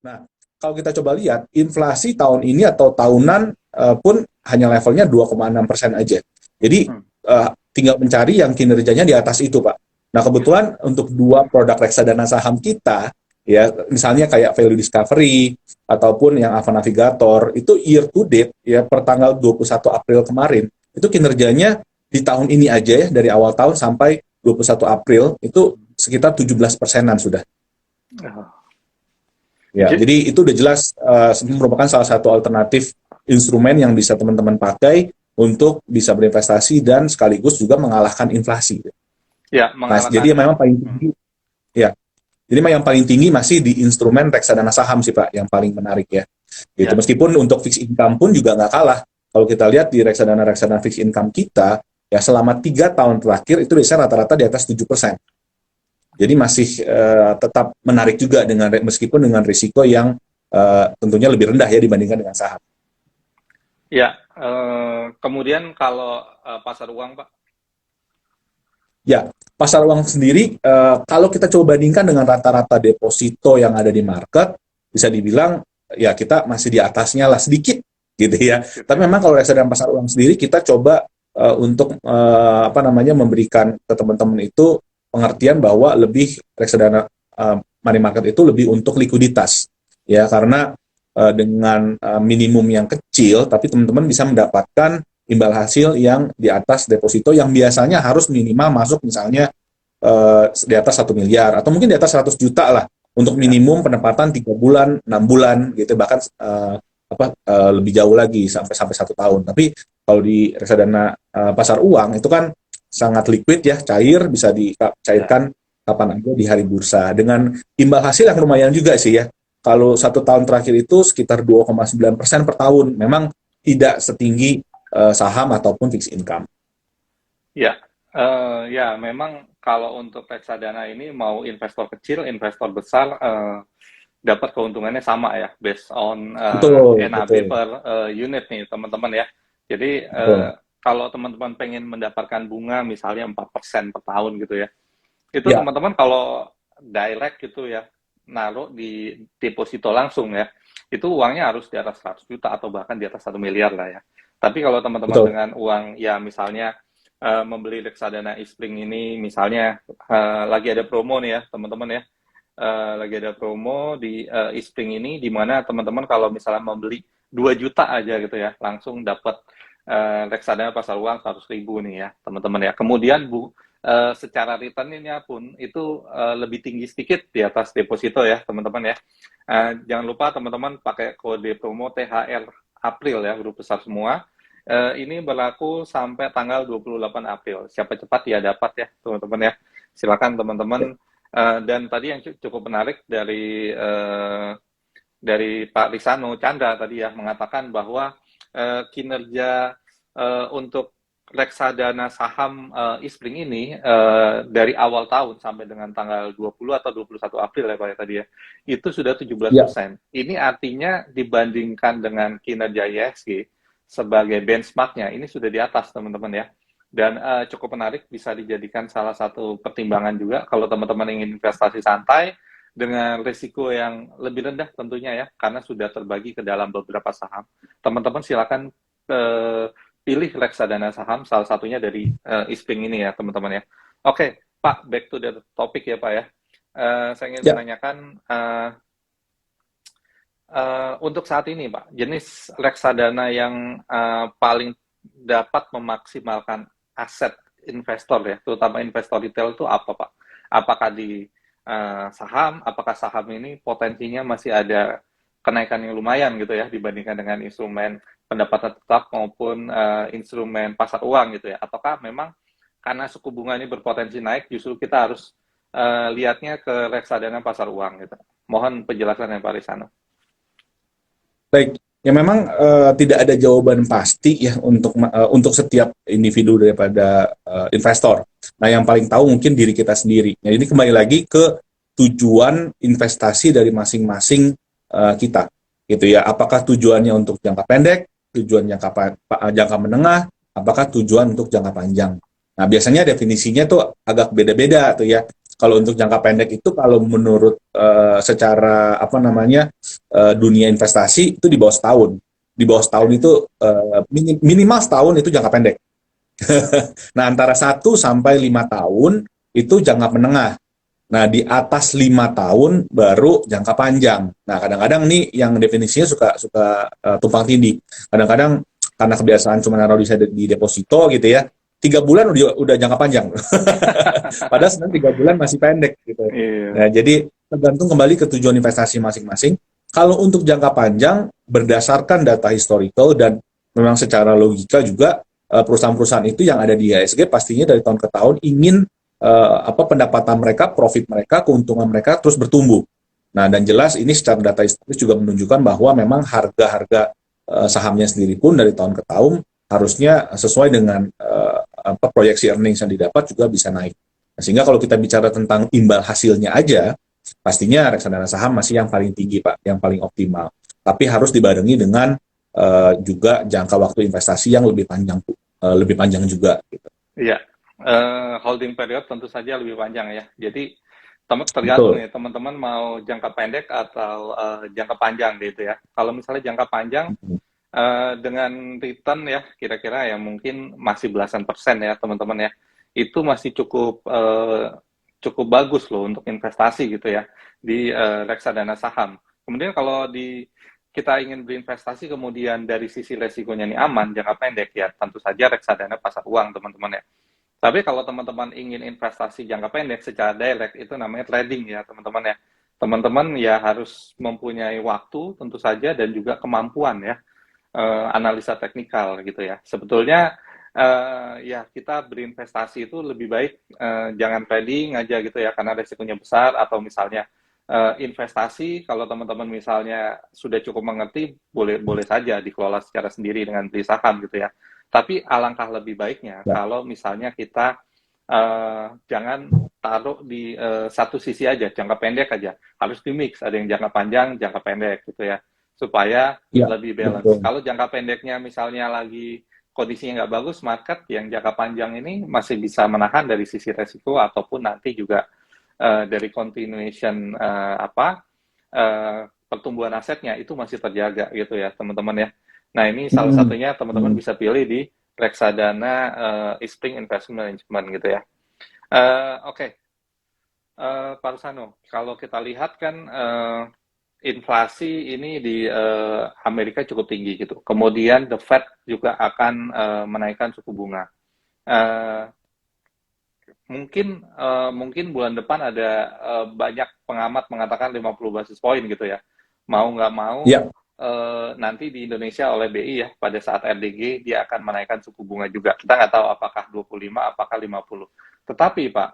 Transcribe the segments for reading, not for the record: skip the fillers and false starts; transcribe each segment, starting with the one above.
Nah, kalau kita coba lihat, inflasi tahun ini atau tahunan pun hanya levelnya 2,6% aja. Jadi, Hmm. tinggal mencari yang kinerjanya di atas itu, Pak. Nah, kebetulan untuk dua produk reksadana saham kita, ya, misalnya kayak Value Discovery, ataupun yang Ava Navigator, itu year to date, ya, per tanggal 21 April kemarin, itu kinerjanya di tahun ini aja ya, dari awal tahun sampai 21 April, itu sekitar 17%-an sudah. Oh. Ya, jadi itu udah jelas merupakan salah satu alternatif instrumen yang bisa teman-teman pakai untuk bisa berinvestasi dan sekaligus juga mengalahkan inflasi. Ya, Nah, jadi mengalahkan. memang paling tinggi, ya. Jadi memang yang paling tinggi masih di instrumen reksadana saham sih Pak, yang paling menarik ya. Gitu. Ya, Meskipun untuk fixed income pun juga nggak kalah. Kalau kita lihat di reksadana-reksadana fixed income kita, ya selama 3 tahun terakhir itu biasanya rata-rata di atas 7%. Jadi masih tetap menarik juga dengan meskipun dengan risiko yang tentunya lebih rendah ya dibandingkan dengan saham. ya. Kemudian kalau pasar uang, Pak. Ya, pasar uang sendiri kalau kita coba bandingkan dengan rata-rata deposito yang ada di market, bisa dibilang ya kita masih di atasnya lah sedikit gitu ya. Gitu Tapi ya. memang kalau reksadana pasar uang sendiri kita coba untuk apa namanya memberikan ke teman-teman itu pengertian bahwa lebih reksadana money market itu lebih untuk likuiditas ya karena dengan minimum yang kecil tapi teman-teman bisa mendapatkan imbal hasil yang di atas deposito yang biasanya harus minimal masuk misalnya di atas 1 miliar atau mungkin di atas 100 juta lah untuk Ya. minimum penempatan 3 bulan, 6 bulan gitu bahkan lebih jauh lagi sampai sampai 1 tahun. Tapi kalau di reksadana pasar uang itu kan sangat liquid ya, cair bisa Ya. dicairkan kapan aja di hari bursa dengan imbal hasil yang lumayan juga sih ya. Kalau 1 tahun terakhir itu sekitar 2,9% per tahun. Memang tidak setinggi saham ataupun fixed income. Ya, ya memang kalau untuk reksadana ini mau investor kecil, investor besar dapat keuntungannya sama ya, based on Betul, NAV betul, per unit nih teman-teman ya. Jadi betul. kalau teman-teman pengen mendapatkan bunga misalnya 4% per tahun gitu ya, itu Ya, teman-teman kalau direct gitu ya, naruh di deposito langsung ya, itu uangnya harus di atas 100 juta atau bahkan di atas 1 miliar lah ya. Tapi kalau teman-teman betul. dengan uang ya misalnya membeli reksadana Ispring ini misalnya lagi ada promo nih ya teman-teman ya. Lagi ada promo di Ispring ini di mana teman-teman kalau misalnya membeli 2 juta aja gitu ya, langsung dapat reksadana pasar uang 100.000 nih ya teman-teman ya. Kemudian secara returnnya pun itu lebih tinggi sedikit di atas deposito ya teman-teman ya. Jangan lupa teman-teman pakai kode promo THR April ya, huruf besar semua. Ini berlaku sampai tanggal 28 April. Siapa cepat ya dapat ya teman-teman ya. Silakan teman-teman. Dan tadi yang cukup menarik dari Pak Risano Chandra tadi ya mengatakan bahwa kinerja untuk reksadana saham Ispring ini dari awal tahun sampai dengan tanggal 20 atau 21 April ya Pak ya tadi ya, itu sudah ya, 17%. Ini artinya dibandingkan dengan kinerja IHSG sebagai benchmarknya, ini sudah di atas teman-teman ya. Dan cukup menarik, bisa dijadikan salah satu pertimbangan juga kalau teman-teman ingin investasi santai dengan risiko yang lebih rendah tentunya ya, karena sudah terbagi ke dalam beberapa saham. Teman-teman silakan pilih reksadana saham, salah satunya dari Ispring ini ya teman-teman ya. Oke, Pak, back to the topic ya Pak ya. Saya ingin ya. menanyakan untuk saat ini Pak, jenis reksadana yang paling dapat memaksimalkan aset investor ya, terutama investor retail itu apa Pak? Apakah di saham, apakah saham ini potensinya masih ada kenaikan yang lumayan gitu ya dibandingkan dengan instrumen pendapatan tetap maupun instrumen pasar uang gitu ya? Ataukah memang karena suku bunga ini berpotensi naik justru kita harus lihatnya ke reksadana pasar uang gitu? Mohon penjelasannya Pak Risano. Baik, ya memang tidak ada jawaban pasti ya untuk setiap individu daripada investor. Nah, yang paling tahu mungkin diri kita sendiri. Nah, ini kembali lagi ke tujuan investasi dari masing-masing kita, gitu ya. Apakah tujuannya untuk jangka pendek, tujuan jangka menengah, apakah tujuan untuk jangka panjang. Nah, biasanya definisinya tuh agak beda-beda tuh ya. Kalau untuk jangka pendek itu kalau menurut secara apa namanya dunia investasi itu di bawah setahun. Di bawah setahun itu minimal setahun itu jangka pendek. Nah, antara 1 sampai 5 tahun itu jangka menengah. Nah, di atas 5 tahun baru jangka panjang. Nah, kadang-kadang nih yang definisinya suka suka tumpang tindih. Kadang-kadang karena kebiasaan cuma naruh di deposito gitu ya, 3 bulan udah jangka panjang. Padahal sebenarnya 3 bulan masih pendek gitu. Iya. Nah, jadi tergantung kembali ke tujuan investasi masing-masing. Kalau untuk jangka panjang, berdasarkan data historical dan memang secara logika juga perusahaan-perusahaan itu yang ada di IHSG pastinya dari tahun ke tahun ingin apa pendapatan mereka, profit mereka, keuntungan mereka terus bertumbuh. Nah, dan jelas ini secara data historis juga menunjukkan bahwa memang harga-harga sahamnya sendiri pun dari tahun ke tahun harusnya sesuai dengan apa proyeksi earnings yang didapat juga bisa naik. Nah, sehingga kalau kita bicara tentang imbal hasilnya aja, pastinya reksadana saham masih yang paling tinggi, Pak, yang paling optimal. Tapi harus dibarengi dengan juga jangka waktu investasi yang lebih panjang juga. Gitu. Iya, holding period tentu saja lebih panjang ya. Jadi tergantung Betul. nih teman-teman mau jangka pendek atau jangka panjang gitu ya. Kalau misalnya jangka panjang dengan return ya kira-kira ya mungkin masih belasan persen ya teman-teman ya. Itu masih cukup bagus loh untuk investasi gitu ya di reksadana saham. Kemudian kalau kita ingin berinvestasi kemudian dari sisi resikonya ini aman jangka pendek ya tentu saja reksadana pasar uang teman-teman ya. Tapi kalau teman-teman ingin investasi jangka pendek secara direct itu namanya trading ya teman-teman ya. Teman-teman ya harus mempunyai waktu tentu saja dan juga kemampuan ya analisa teknikal gitu ya. Sebetulnya ya kita berinvestasi itu lebih baik jangan trading aja gitu ya karena resikonya besar atau misalnya investasi kalau teman-teman misalnya sudah cukup mengerti boleh saja dikelola secara sendiri dengan beli saham gitu ya. Tapi alangkah lebih baiknya kalau misalnya kita jangan taruh di satu sisi aja, jangka pendek aja. Harus di mix, ada yang jangka panjang, jangka pendek gitu ya. Supaya lebih balance. Betul. Kalau jangka pendeknya misalnya lagi kondisinya nggak bagus, market yang jangka panjang ini masih bisa menahan dari sisi resiko ataupun nanti juga dari continuation pertumbuhan asetnya itu masih terjaga gitu ya teman-teman ya. Nah ini salah satunya teman-teman bisa pilih di reksadana Ispring Investment Management gitu ya. Oke. Pak Rusano, kalau kita lihat kan inflasi ini di Amerika cukup tinggi gitu. Kemudian the Fed juga akan menaikkan suku bunga. Mungkin bulan depan ada banyak pengamat mengatakan 50 basis point gitu ya. Mau nggak mau nanti di Indonesia oleh BI ya pada saat RDG dia akan menaikkan suku bunga juga. Kita nggak tahu apakah 25, apakah 50. Tetapi Pak,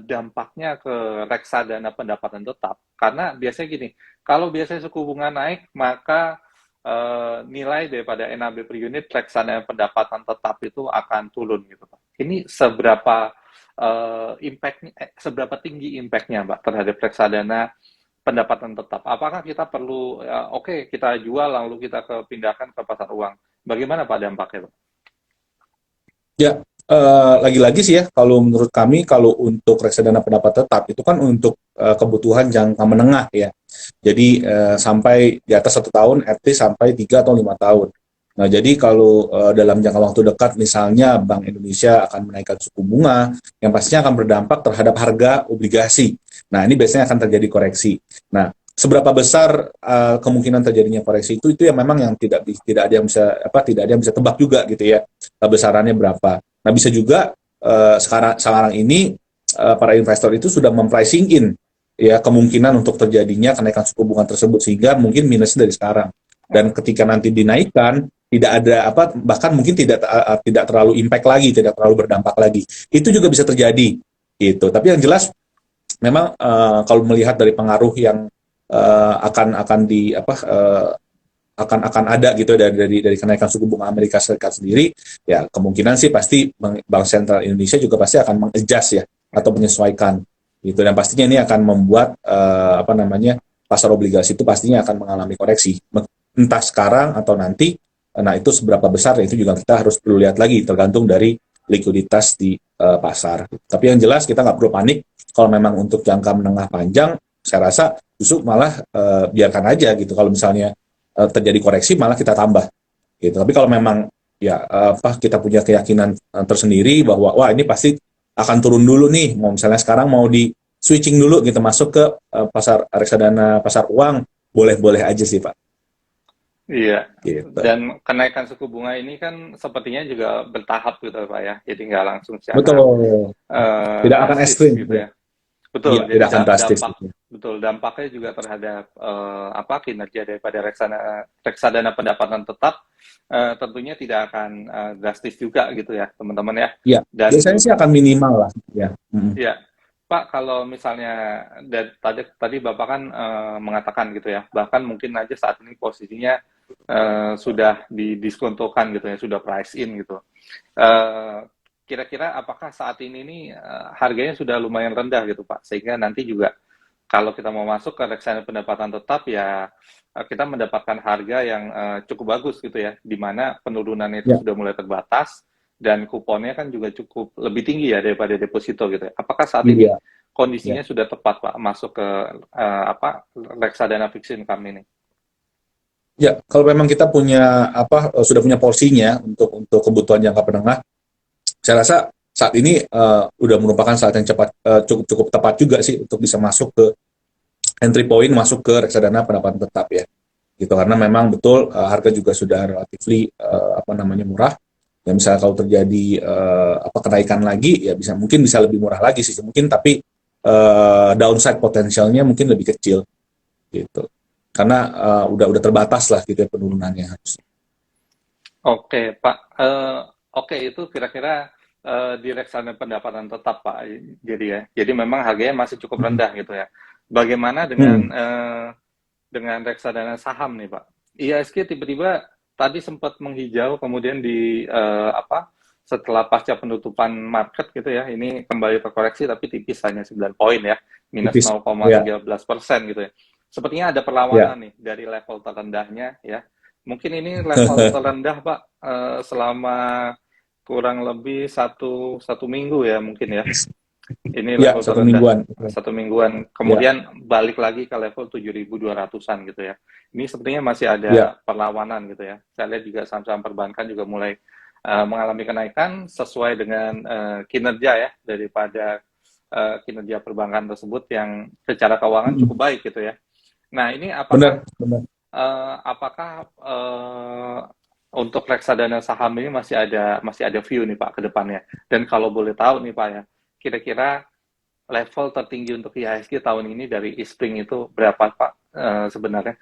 dampaknya ke reksadana pendapatan tetap karena biasanya gini, kalau biasanya suku bunga naik maka nilai daripada NAB per unit reksadana pendapatan tetap itu akan turun gitu Pak. Ini seberapa seberapa tinggi impact-nya Mbak terhadap reksadana pendapatan tetap? Apakah kita perlu kita jual lalu kita pindahkan ke pasar uang? Bagaimana Pak dampaknya Pak? Ya, lagi-lagi sih ya kalau menurut kami kalau untuk reksadana pendapat tetap itu kan untuk kebutuhan jangka menengah ya. Jadi sampai di atas 1 tahun, at least sampai 3 atau 5 tahun. Nah, jadi kalau dalam jangka waktu dekat misalnya Bank Indonesia akan menaikkan suku bunga, yang pastinya akan berdampak terhadap harga obligasi. Nah, ini biasanya akan terjadi koreksi. Nah, seberapa besar kemungkinan terjadinya koreksi itu yang memang yang tidak ada yang bisa tebak juga gitu ya. Besarannya berapa. Nah, bisa juga sekarang ini para investor itu sudah mempricing in ya kemungkinan untuk terjadinya kenaikan suku bunga tersebut sehingga mungkin minusnya dari sekarang. Dan ketika nanti dinaikkan tidak ada bahkan mungkin tidak terlalu impact lagi, tidak terlalu berdampak lagi. Itu juga bisa terjadi gitu. Tapi yang jelas memang kalau melihat dari pengaruh yang akan ada gitu dari kenaikan suku bunga Amerika Serikat sendiri, ya kemungkinan sih pasti Bank Sentral Indonesia juga pasti akan mengadjust ya atau menyesuaikan gitu, dan pastinya ini akan membuat pasar obligasi itu pastinya akan mengalami koreksi entah sekarang atau nanti. Nah, itu seberapa besar itu juga kita harus perlu lihat lagi tergantung dari likuiditas di pasar. Tapi yang jelas kita nggak perlu panik kalau memang untuk jangka menengah panjang, saya rasa justru malah biarkan aja gitu. Kalau misalnya terjadi koreksi, malah kita tambah gitu. Tapi kalau memang ya kita punya keyakinan tersendiri bahwa wah ini pasti akan turun dulu nih, mau misalnya sekarang mau di switching dulu gitu masuk ke pasar reksadana pasar uang, boleh-boleh aja sih Pak. Iya, Gitu. dan kenaikan suku bunga ini kan sepertinya juga bertahap gitu Pak ya, jadi nggak langsung secara Betul. Tidak akan drastis ekstrim. gitu Ya. ya. Iya, Betul, jadi tidak akan drastis. dampak Gitu. betul dampaknya juga terhadap kinerja daripada reksadana pendapatan tetap tentunya tidak akan drastis juga gitu ya teman-teman ya. Iya, Dan biasanya sih akan minimal lah. Ya. ya Pak, kalau misalnya tadi Bapak kan mengatakan gitu ya, bahkan mungkin aja saat ini posisinya sudah didiskontokan gitu ya, sudah price in gitu. Kira-kira apakah saat ini nih harganya sudah lumayan rendah gitu Pak, sehingga nanti juga kalau kita mau masuk ke reksadana pendapatan tetap ya kita mendapatkan harga yang cukup bagus gitu ya, di mana penurunannya itu Ya, sudah mulai terbatas dan kuponnya kan juga cukup lebih tinggi ya daripada deposito gitu ya. Apakah saat ini iya. Ya. kondisinya sudah tepat Pak masuk ke reksadana fixed income ini? Ya, kalau memang kita punya sudah punya porsinya untuk kebutuhan jangka menengah, saya rasa saat ini udah merupakan saat yang cukup tepat juga sih untuk bisa masuk ke entry point, masuk ke reksadana pendapatan tetap ya. Gitu karena memang betul harga juga sudah relatifly murah. Ya misalnya kalau terjadi kenaikan lagi ya mungkin bisa lebih murah lagi sih mungkin, tapi downside potensialnya mungkin lebih kecil gitu. Karena udah terbatas lah gitu ya penurunannya harus. Oke, Pak. Oke, itu kira-kira di reksadana pendapatan tetap, Pak. Jadi ya, jadi memang harganya masih cukup rendah gitu ya. Bagaimana dengan reksadana saham nih, Pak? IHSG tiba-tiba tadi sempat menghijau, kemudian setelah pasca penutupan market gitu ya, ini kembali terkoreksi tapi tipis hanya 9 poin ya, minus Tipis. Ya, 0,13% gitu ya. Sepertinya ada ya. perlawanan nih dari level terendahnya ya. Mungkin ini level terendah Pak selama kurang lebih satu minggu ya mungkin ya. Ini Ya, level satu terendah mingguan. satu mingguan. Ya, Kemudian balik lagi ke level 7.200-an gitu ya. Ini sepertinya masih ada ya. perlawanan gitu ya. Saya lihat juga saham-saham perbankan juga mulai mengalami kenaikan sesuai dengan kinerja ya daripada kinerja perbankan tersebut yang secara keuangan cukup baik gitu ya. Nah, ini Benar. apakah untuk reksadana saham ini masih ada view nih Pak ke depannya? Dan kalau boleh tahu nih Pak ya, kira-kira level tertinggi untuk IHSG tahun ini dari Eastspring itu berapa Pak sebenarnya?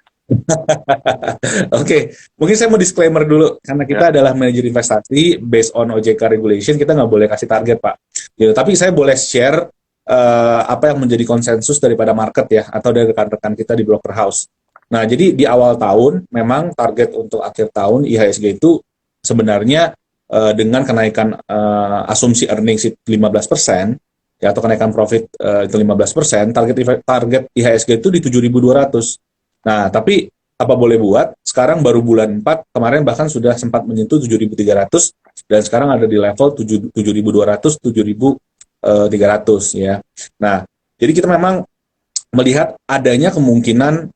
Oke, mungkin saya mau disclaimer dulu karena kita Ya, adalah manajer investasi based on OJK regulation, kita nggak boleh kasih target Pak. Gitu. Tapi saya boleh share apa yang menjadi konsensus daripada market ya atau dari rekan-rekan kita di broker house. Nah, jadi di awal tahun memang target untuk akhir tahun IHSG itu sebenarnya dengan kenaikan asumsi earnings 15% ya atau kenaikan profit itu 15%, target IHSG itu di 7.200. Nah, tapi apa boleh buat, sekarang baru bulan 4, kemarin bahkan sudah sempat menyentuh 7.300, dan sekarang ada di level 7.200, 7.300 ya. Nah, jadi kita memang melihat adanya kemungkinan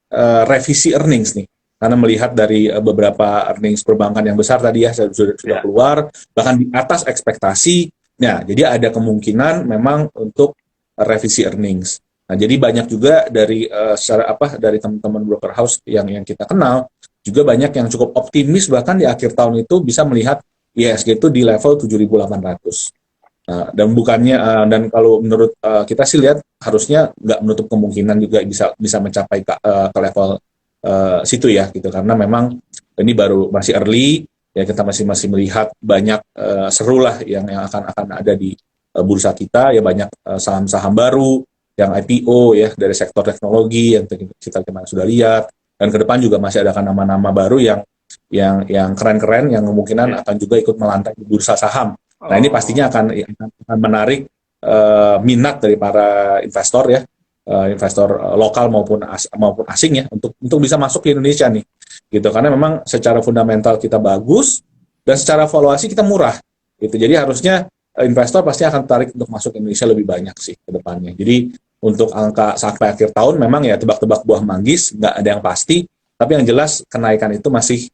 revisi earnings nih. Karena melihat dari beberapa earnings perbankan yang besar tadi ya, sudah keluar, bahkan di atas ekspektasi. Nah, jadi ada kemungkinan memang untuk revisi earnings. Nah, jadi banyak juga dari dari teman-teman broker house yang kita kenal juga banyak yang cukup optimis bahkan di akhir tahun itu bisa melihat IHSG itu di level 7.800. Nah, dan bukannya dan kalau menurut kita sih lihat harusnya nggak menutup kemungkinan juga bisa mencapai ke level situ ya gitu karena memang ini baru masih early ya kita masih melihat banyak seru lah yang akan ada di bursa kita ya banyak saham-saham baru yang IPO ya dari sektor teknologi yang kita kemarin sudah lihat dan ke depan juga masih ada nama-nama baru yang keren-keren yang kemungkinan akan juga ikut melantai di bursa saham. Nah ini pastinya akan menarik minat dari para investor ya, investor lokal maupun asing ya untuk bisa masuk ke Indonesia nih, gitu karena memang secara fundamental kita bagus dan secara valuasi kita murah, gitu. Jadi harusnya investor pasti akan tertarik untuk masuk Indonesia lebih banyak sih ke depannya. Jadi untuk angka sampai akhir tahun memang ya tebak-tebak buah manggis, nggak ada yang pasti, tapi yang jelas kenaikan itu masih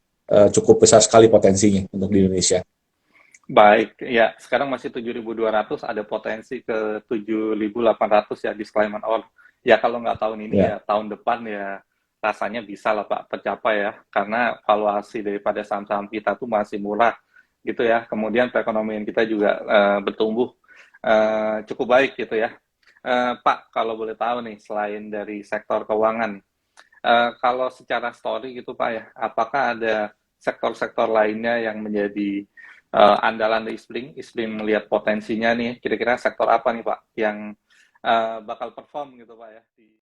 cukup besar sekali potensinya untuk di Indonesia. Baik, ya sekarang masih 7.200, ada potensi ke 7.800 ya, disclaimer all. Ya kalau nggak tahun ini Ya, ya tahun depan ya rasanya bisa lah Pak tercapai ya, karena valuasi daripada saham-saham kita tuh masih murah gitu ya. Kemudian perekonomian kita juga bertumbuh cukup baik gitu ya. Pak, kalau boleh tahu nih, selain dari sektor keuangan, kalau secara story gitu Pak ya, apakah ada sektor-sektor lainnya yang menjadi andalan di Ispling? Ispling melihat potensinya nih, kira-kira sektor apa nih Pak yang bakal perform gitu Pak ya?